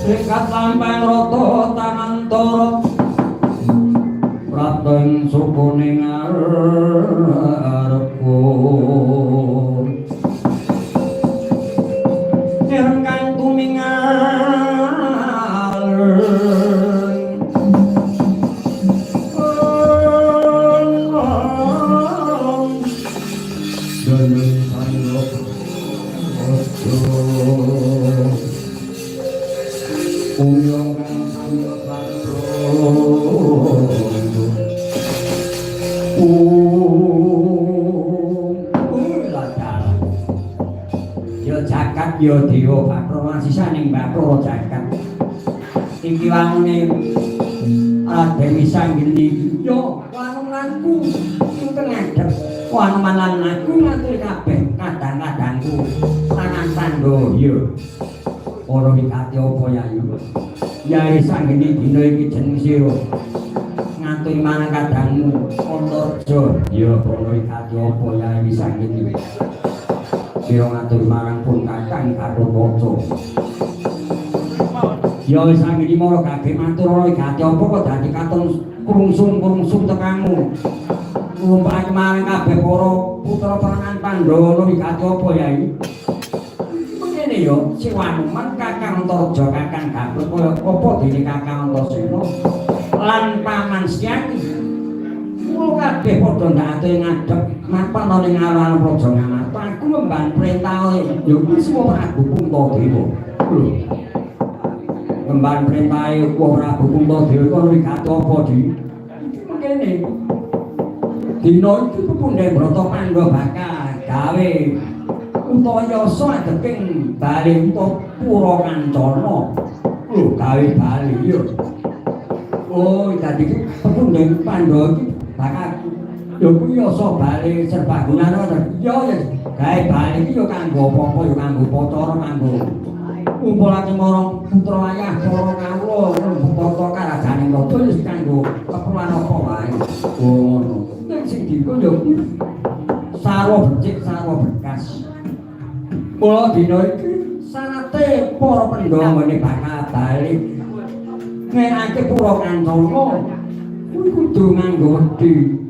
Singkat lampang rata tanantara prating sukuning arepku nirengkang tumingal yo jagat yo dewa Bathara sisaning Bathara jagat iki wangune Dewi Sanggeni yo wanunanku ingkang ngadhep wanuman aku ngaturi kabeh kadang-kadangku tangan tanggo yo ora wigati apa yayu Yai Sanggeni dina iki jeneng sira ngaturi marang kadangmu Antarja ya ora wigati apa Yai Sanggeni sira ngatur marang pun kakang Gatotkaca ya wis Sanggeni mara kabeh matur ora wigati apa kok dadi katon krungsung tekamu ngumpulake marang kabeh para putra perangan Pandhawa ora wigati apa Yai mengene yo sing wanuman kakang Antarja kakang Gatotkaca apa dene kakang Antasena lan paman Setyaki mula kabeh padha ndate ngadhep mapan ana ning aran Praja Ngamarta aku memban perintah yo wis Prabu Puntadewa lho memban perintah Prabu Puntadewa kok wigati apa di mengene dina iki pepundhen Brata Pandhawa bakal gawe Utayasa adeking bali Pura Kancana lho gawe bali yo oh dadi pepundhen Pandhawa iki bakal yo kuwi asa bali serbaguna yo ya gawe bali iki yo kanggo apa yo kanggo pacara kanggo kumpulake marang putra ayah para kawula tata karajaning rada wis kanggo keperluan apa wae ngono nek sing dikon yo sarwa becik sarwa bekas mula dina iki sarate para Pandhawa ngene bakal bali ngenake Pura Kancana kuwi kudu nganggo wedi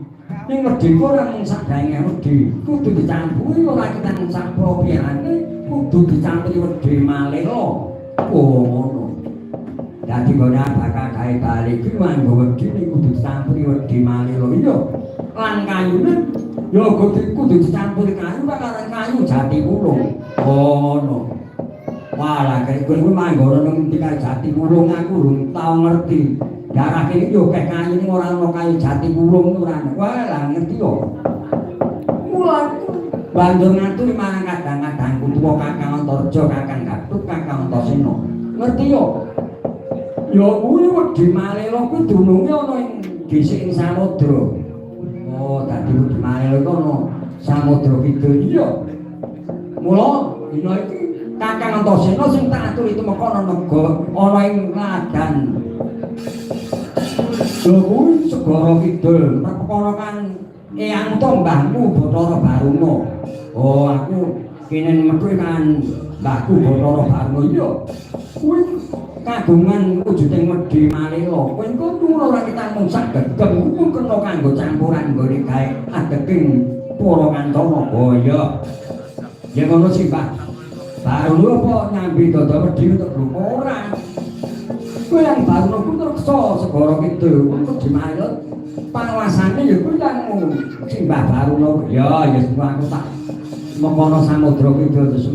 ning wedi kok ora mung sadhange wedi kudu dicampuri ora ketang sapropiane kudu dicampuri wedi malih lho ngono dadi gone bakal gawe bali iki nganggo wedi kudu dicampuri wedi malih lho iya lan kayune yo kudu dicampuri kayu karo kayu jati wulung ngono walah kowe manggono nang tinggal jati wulung aku durung tau ngerti darah kene yo kek kayu ning ora ono kayu jati wulung ora walah ngerti yo mulan banjur ngaturi marang kadang-kadangku tuwa kakang Antarja kakang Gatut kakang Antasena ngerti yo yo kuwi wedi malih lho kuwi dununge ana ing dhisik ing samudra oh dadi wedi malih lho ana samudra kidul iya mula dina iki kakang Antasena sing tak atur itu meka ana ana ing ladang lho kuwi segara kidul perkara kan eyang to mbahmu Bathara Baruna oh aku kene metu kan mbahku Bathara Baruna iya kuwi kagungan wujuding wedi malih lho kowe engko tur ora kita mung sagegem kuwi kena kanggo campuran nggone gawe adeking Pura Kancana oh iya ya ngono sih Mbah Baruna apa nyambi dada wedi untuk lupa ora kowe yang Baruna ku reksa segara kidul wedi malih panguasane ya kuwi yang sing Mbah Baruna ya semua aku tak mengkono samudra kidul terus